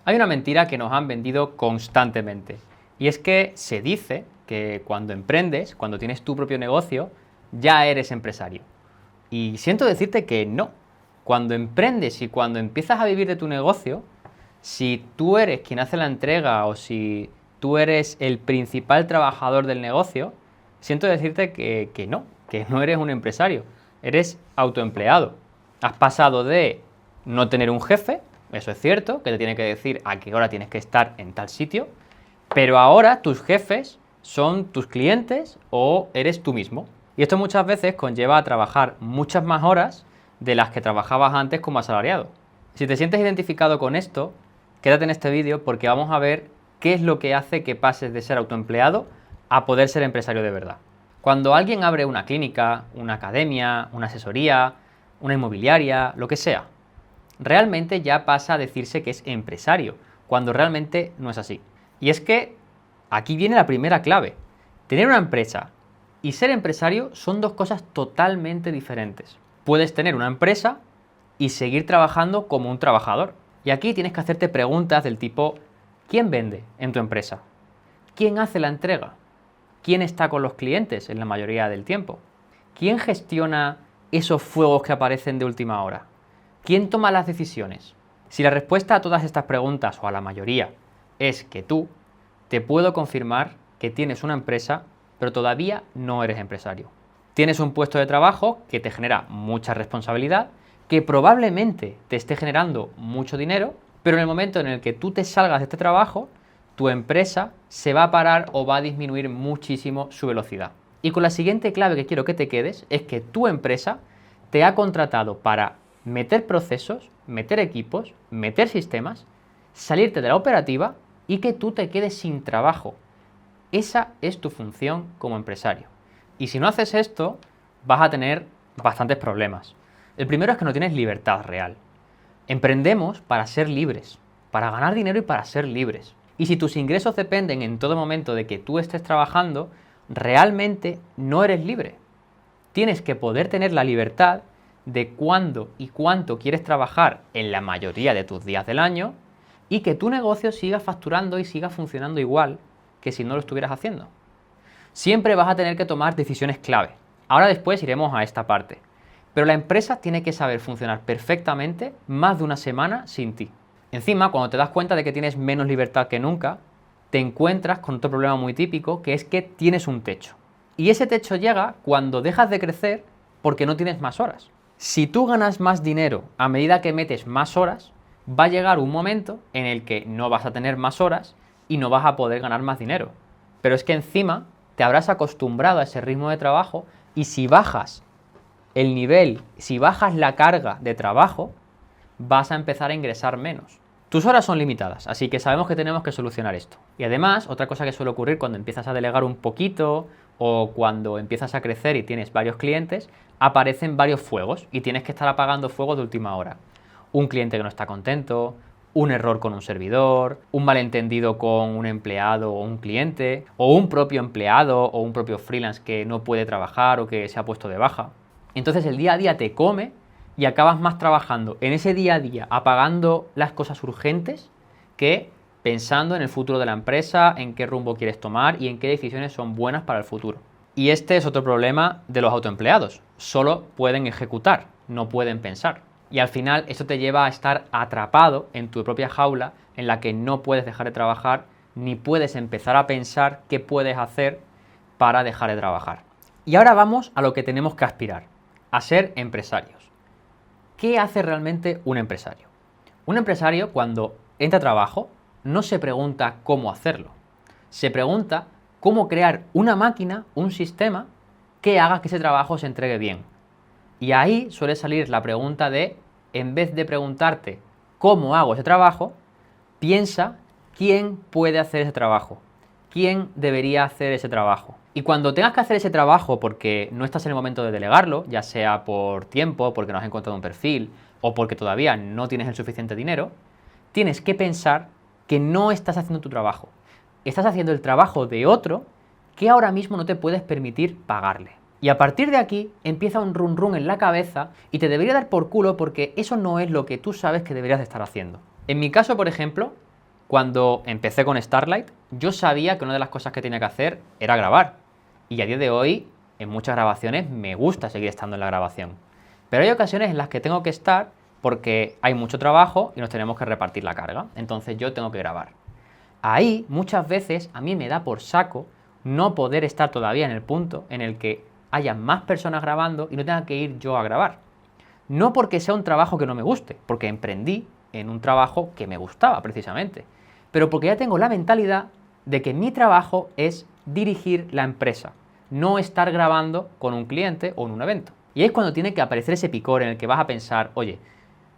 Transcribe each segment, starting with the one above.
Hay una mentira que nos han vendido constantemente, y es que se dice que cuando emprendes, cuando tienes tu propio negocio, ya eres empresario. Y siento decirte que no. Cuando emprendes y cuando empiezas a vivir de tu negocio, si tú eres quien hace la entrega o si tú eres el principal trabajador del negocio, siento decirte que no eres un empresario, eres autoempleado. Has pasado de no tener un jefe, eso es cierto, que te tiene que decir a qué hora tienes que estar en tal sitio, pero ahora tus jefes son tus clientes o eres tú mismo. Y esto muchas veces conlleva a trabajar muchas más horas de las que trabajabas antes como asalariado. Si te sientes identificado con esto, quédate en este vídeo porque vamos a ver qué es lo que hace que pases de ser autoempleado a poder ser empresario de verdad. Cuando alguien abre una clínica, una academia, una asesoría, una inmobiliaria, lo que sea, realmente ya pasa a decirse que es empresario, cuando realmente no es así. Y es que aquí viene la primera clave. Tener una empresa y ser empresario son dos cosas totalmente diferentes. Puedes tener una empresa y seguir trabajando como un trabajador. Y aquí tienes que hacerte preguntas del tipo: ¿quién vende en tu empresa? ¿Quién hace la entrega? ¿Quién está con los clientes en la mayoría del tiempo? ¿Quién gestiona esos fuegos que aparecen de última hora? ¿Quién toma las decisiones? Si la respuesta a todas estas preguntas, o a la mayoría, es que tú, te puedo confirmar que tienes una empresa, pero todavía no eres empresario. Tienes un puesto de trabajo que te genera mucha responsabilidad, que probablemente te esté generando mucho dinero, pero en el momento en el que tú te salgas de este trabajo, tu empresa se va a parar o va a disminuir muchísimo su velocidad. Y con la siguiente clave que quiero que te quedes es que tu empresa te ha contratado para meter procesos, meter equipos, meter sistemas, salirte de la operativa y que tú te quedes sin trabajo. Esa es tu función como empresario. Y si no haces esto, vas a tener bastantes problemas. El primero es que no tienes libertad real. Emprendemos para ser libres, para ganar dinero y para ser libres. Y si tus ingresos dependen en todo momento de que tú estés trabajando, realmente no eres libre. Tienes que poder tener la libertad de cuándo y cuánto quieres trabajar en la mayoría de tus días del año y que tu negocio siga facturando y siga funcionando igual que si no lo estuvieras haciendo. Siempre vas a tener que tomar decisiones clave. Ahora después iremos a esta parte. Pero la empresa tiene que saber funcionar perfectamente más de una semana sin ti. Encima, cuando te das cuenta de que tienes menos libertad que nunca, te encuentras con otro problema muy típico, que es que tienes un techo. Y ese techo llega cuando dejas de crecer porque no tienes más horas. Si tú ganas más dinero a medida que metes más horas, va a llegar un momento en el que no vas a tener más horas y no vas a poder ganar más dinero. Pero es que encima te habrás acostumbrado a ese ritmo de trabajo y si bajas el nivel, si bajas la carga de trabajo, vas a empezar a ingresar menos. Tus horas son limitadas, así que sabemos que tenemos que solucionar esto. Y además, otra cosa que suele ocurrir cuando empiezas a delegar un poquito o cuando empiezas a crecer y tienes varios clientes, aparecen varios fuegos y tienes que estar apagando fuegos de última hora. Un cliente que no está contento, un error con un servidor, un malentendido con un empleado o un cliente, o un propio empleado o un propio freelance que no puede trabajar o que se ha puesto de baja. Entonces el día a día te come y acabas más trabajando en ese día a día, apagando las cosas urgentes, que pensando en el futuro de la empresa, en qué rumbo quieres tomar y en qué decisiones son buenas para el futuro. Y este es otro problema de los autoempleados. Solo pueden ejecutar, no pueden pensar. Y al final esto te lleva a estar atrapado en tu propia jaula en la que no puedes dejar de trabajar ni puedes empezar a pensar qué puedes hacer para dejar de trabajar. Y ahora vamos a lo que tenemos que aspirar, a ser empresarios. ¿Qué hace realmente un empresario? Un empresario, cuando entra a trabajo, no se pregunta cómo hacerlo. Se pregunta cómo crear una máquina, un sistema que haga que ese trabajo se entregue bien. Y ahí suele salir la pregunta de, en vez de preguntarte cómo hago ese trabajo, piensa quién puede hacer ese trabajo, quién debería hacer ese trabajo. Y cuando tengas que hacer ese trabajo porque no estás en el momento de delegarlo, ya sea por tiempo, porque no has encontrado un perfil o porque todavía no tienes el suficiente dinero, tienes que pensar que no estás haciendo tu trabajo. Estás haciendo el trabajo de otro que ahora mismo no te puedes permitir pagarle. Y a partir de aquí empieza un run run en la cabeza y te debería dar por culo porque eso no es lo que tú sabes que deberías de estar haciendo. En mi caso, por ejemplo, Cuando empecé con Starlight, yo sabía que una de las cosas que tenía que hacer era grabar. Y a día de hoy, en muchas grabaciones, me gusta seguir estando en la grabación. Pero hay ocasiones en las que tengo que estar porque hay mucho trabajo y nos tenemos que repartir la carga. Entonces yo tengo que grabar. Ahí, muchas veces, a mí me da por saco no poder estar todavía en el punto en el que haya más personas grabando y no tenga que ir yo a grabar. No porque sea un trabajo que no me guste, porque emprendí en un trabajo que me gustaba precisamente, pero porque ya tengo la mentalidad de que mi trabajo es dirigir la empresa, no estar grabando con un cliente o en un evento. Y es cuando tiene que aparecer ese picor en el que vas a pensar, oye,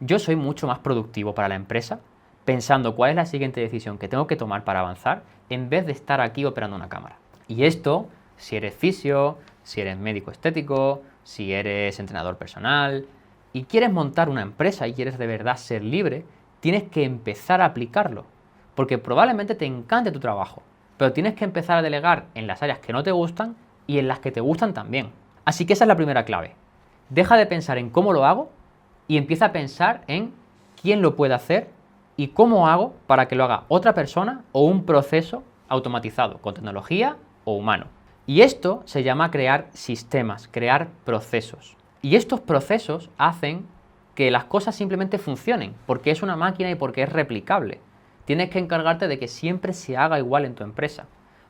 yo soy mucho más productivo para la empresa pensando cuál es la siguiente decisión que tengo que tomar para avanzar en vez de estar aquí operando una cámara. Y esto, si eres fisio, si eres médico estético, si eres entrenador personal y quieres montar una empresa y quieres de verdad ser libre, tienes que empezar a aplicarlo. Porque probablemente te encante tu trabajo, pero tienes que empezar a delegar en las áreas que no te gustan y en las que te gustan también. Así que esa es la primera clave. Deja de pensar en cómo lo hago y empieza a pensar en quién lo puede hacer y cómo hago para que lo haga otra persona o un proceso automatizado, con tecnología o humano. Y esto se llama crear sistemas, crear procesos. Y estos procesos hacen que las cosas simplemente funcionen, porque es una máquina y porque es replicable. Tienes que encargarte de que siempre se haga igual en tu empresa.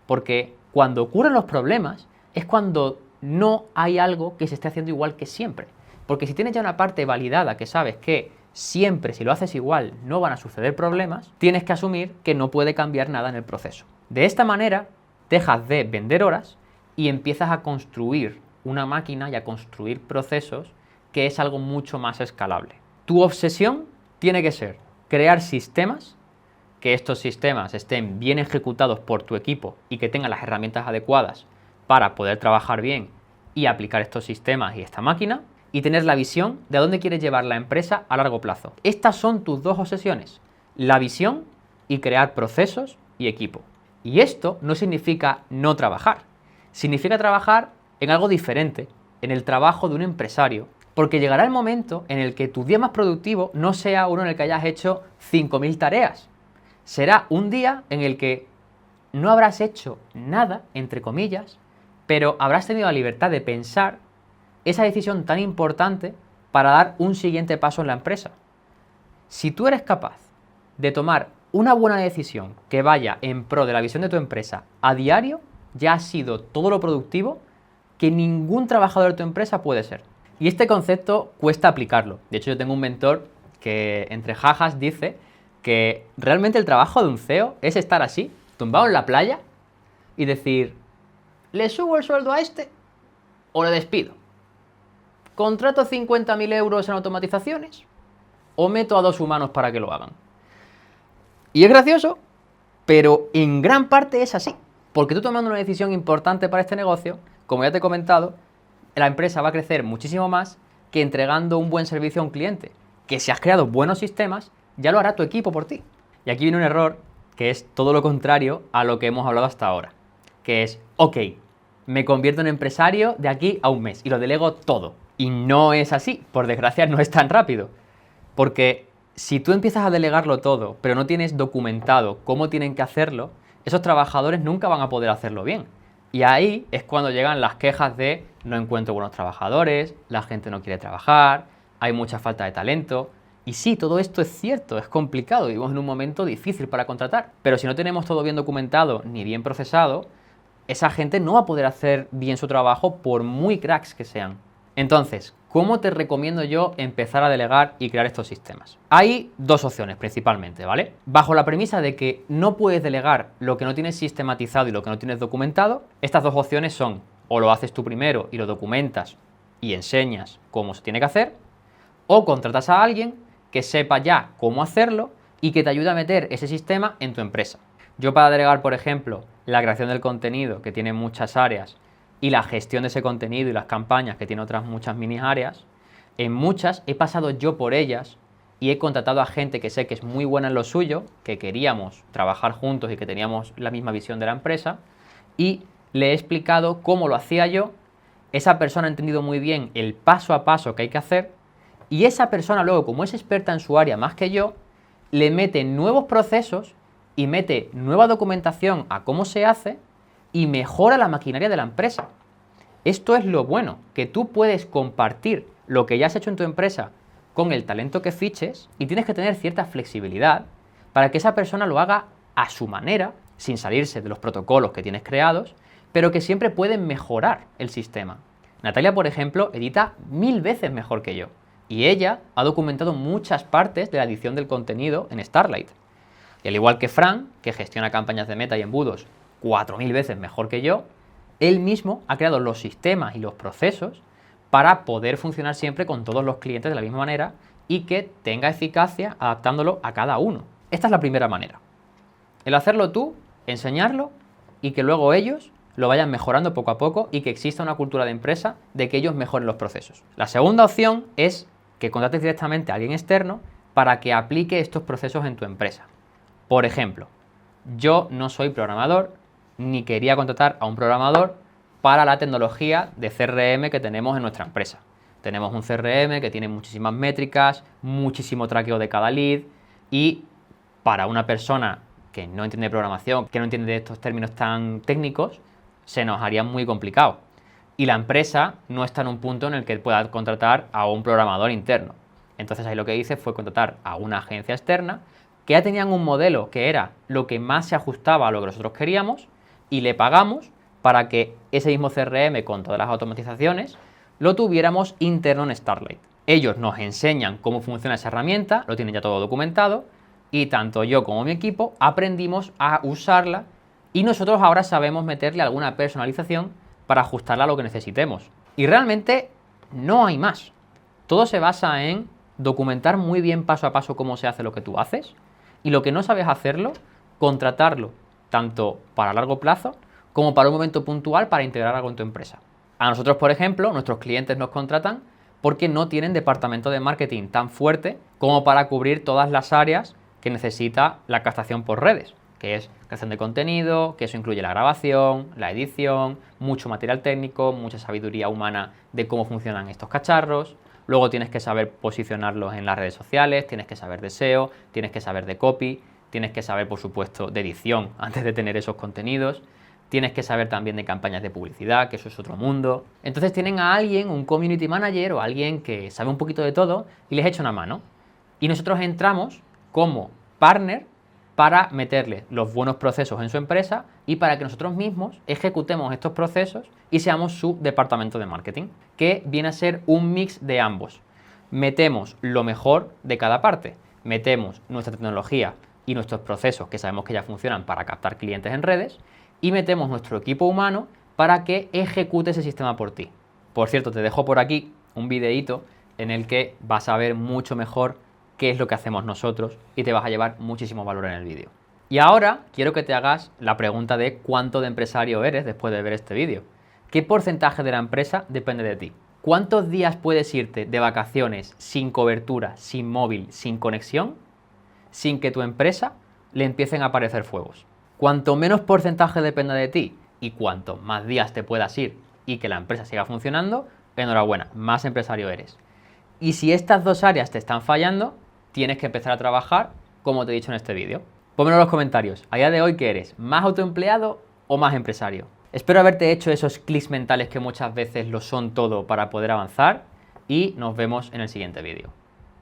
Porque cuando ocurren los problemas es cuando no hay algo que se esté haciendo igual que siempre. Porque si tienes ya una parte validada que sabes que siempre si lo haces igual no van a suceder problemas, tienes que asumir que no puede cambiar nada en el proceso. De esta manera dejas de vender horas y empiezas a construir una máquina y a construir procesos que es algo mucho más escalable. Tu obsesión tiene que ser crear sistemas, que estos sistemas estén bien ejecutados por tu equipo y que tengan las herramientas adecuadas para poder trabajar bien y aplicar estos sistemas y esta máquina, y tener la visión de a dónde quieres llevar la empresa a largo plazo. Estas son tus dos obsesiones, la visión y crear procesos y equipo. Y esto no significa no trabajar, significa trabajar en algo diferente, en el trabajo de un empresario, porque llegará el momento en el que tu día más productivo no sea uno en el que hayas hecho 5.000 tareas. Será un día en el que no habrás hecho nada, entre comillas, pero habrás tenido la libertad de pensar esa decisión tan importante para dar un siguiente paso en la empresa. Si tú eres capaz de tomar una buena decisión que vaya en pro de la visión de tu empresa a diario, ya has sido todo lo productivo que ningún trabajador de tu empresa puede ser. Y este concepto cuesta aplicarlo. De hecho, yo tengo un mentor que entre jajas dice que realmente el trabajo de un CEO es estar así, tumbado en la playa y decir, ¿le subo el sueldo a este o le despido? ¿Contrato 50.000 euros en automatizaciones o meto a 2 humanos para que lo hagan? Y es gracioso, pero en gran parte es así. Porque tú tomando una decisión importante para este negocio, como ya te he comentado, la empresa va a crecer muchísimo más que entregando un buen servicio a un cliente. Que si has creado buenos sistemas, ya lo hará tu equipo por ti. Y aquí viene un error que es todo lo contrario a lo que hemos hablado hasta ahora. Que es, ok, me convierto en empresario de aquí a un mes y lo delego todo. Y no es así, por desgracia no es tan rápido. Porque si tú empiezas a delegarlo todo, pero no tienes documentado cómo tienen que hacerlo, esos trabajadores nunca van a poder hacerlo bien. Y ahí es cuando llegan las quejas de no encuentro buenos trabajadores, la gente no quiere trabajar, hay mucha falta de talento. Y sí, todo esto es cierto, es complicado, vivimos en un momento difícil para contratar. Pero si no tenemos todo bien documentado ni bien procesado, esa gente no va a poder hacer bien su trabajo por muy cracks que sean. Entonces, ¿cómo te recomiendo yo empezar a delegar y crear estos sistemas? Hay dos opciones principalmente, ¿vale? Bajo la premisa de que no puedes delegar lo que no tienes sistematizado y lo que no tienes documentado, estas dos opciones son o lo haces tú primero y lo documentas y enseñas cómo se tiene que hacer, o contratas a alguien que sepa ya cómo hacerlo y que te ayude a meter ese sistema en tu empresa. Yo para delegar, por ejemplo, la creación del contenido, que tiene muchas áreas, y la gestión de ese contenido y las campañas, que tiene otras muchas mini áreas, en muchas he pasado yo por ellas y he contratado a gente que sé que es muy buena en lo suyo, que queríamos trabajar juntos y que teníamos la misma visión de la empresa, y le he explicado cómo lo hacía yo, esa persona ha entendido muy bien el paso a paso que hay que hacer, y esa persona luego, como es experta en su área más que yo, le mete nuevos procesos y mete nueva documentación a cómo se hace y mejora la maquinaria de la empresa. Esto es lo bueno, que tú puedes compartir lo que ya has hecho en tu empresa con el talento que fiches y tienes que tener cierta flexibilidad para que esa persona lo haga a su manera, sin salirse de los protocolos que tienes creados, pero que siempre pueden mejorar el sistema. Natalia, por ejemplo, edita 1000 veces mejor que yo y ella ha documentado muchas partes de la edición del contenido en Starlight. Y al igual que Fran, que gestiona campañas de meta y embudos 4000 veces mejor que yo, él mismo ha creado los sistemas y los procesos para poder funcionar siempre con todos los clientes de la misma manera y que tenga eficacia adaptándolo a cada uno. Esta es la primera manera. El hacerlo tú, enseñarlo y que luego ellos lo vayan mejorando poco a poco y que exista una cultura de empresa de que ellos mejoren los procesos. La segunda opción es que contrates directamente a alguien externo para que aplique estos procesos en tu empresa. Por ejemplo, yo no soy programador ni quería contratar a un programador para la tecnología de CRM que tenemos en nuestra empresa. Tenemos un CRM que tiene muchísimas métricas, muchísimo traqueo de cada lead y para una persona que no entiende de programación, que no entiende de estos términos tan técnicos, se nos haría muy complicado. Y la empresa no está en un punto en el que pueda contratar a un programador interno. Entonces ahí lo que hice fue contratar a una agencia externa que ya tenían un modelo que era lo que más se ajustaba a lo que nosotros queríamos y le pagamos para que ese mismo CRM con todas las automatizaciones lo tuviéramos interno en Starlight. Ellos nos enseñan cómo funciona esa herramienta, lo tienen ya todo documentado y tanto yo como mi equipo aprendimos a usarla y nosotros ahora sabemos meterle alguna personalización para ajustarla a lo que necesitemos. Y realmente no hay más. Todo se basa en documentar muy bien paso a paso cómo se hace lo que tú haces y lo que no sabes hacerlo, contratarlo tanto para largo plazo como para un momento puntual para integrar algo en tu empresa. A nosotros, por ejemplo, nuestros clientes nos contratan porque no tienen departamento de marketing tan fuerte como para cubrir todas las áreas que necesita la captación por redes, que es creación de contenido, que eso incluye la grabación, la edición, mucho material técnico, mucha sabiduría humana de cómo funcionan estos cacharros. Luego tienes que saber posicionarlos en las redes sociales, tienes que saber de SEO, tienes que saber de copy, tienes que saber, por supuesto, de edición antes de tener esos contenidos. Tienes que saber también de campañas de publicidad, que eso es otro mundo. Entonces tienen a alguien, un community manager o alguien que sabe un poquito de todo y les echa una mano. Y nosotros entramos como partner para meterle los buenos procesos en su empresa y para que nosotros mismos ejecutemos estos procesos y seamos su departamento de marketing, que viene a ser un mix de ambos. Metemos lo mejor de cada parte, metemos nuestra tecnología y nuestros procesos que sabemos que ya funcionan para captar clientes en redes y metemos nuestro equipo humano para que ejecute ese sistema por ti. Por cierto, te dejo por aquí un videíto en el que vas a ver mucho mejor qué es lo que hacemos nosotros y te vas a llevar muchísimo valor en el vídeo. Y ahora quiero que te hagas la pregunta de cuánto de empresario eres después de ver este vídeo. ¿Qué porcentaje de la empresa depende de ti? ¿Cuántos días puedes irte de vacaciones sin cobertura, sin móvil, sin conexión, sin que tu empresa le empiecen a aparecer fuegos? Cuanto menos porcentaje dependa de ti y cuanto más días te puedas ir y que la empresa siga funcionando, enhorabuena, más empresario eres. Y si estas dos áreas te están fallando, tienes que empezar a trabajar como te he dicho en este vídeo. Pónmelo en los comentarios. A día de hoy, ¿qué eres? ¿Más autoempleado o más empresario? Espero haberte hecho esos clics mentales que muchas veces lo son todo para poder avanzar y nos vemos en el siguiente vídeo.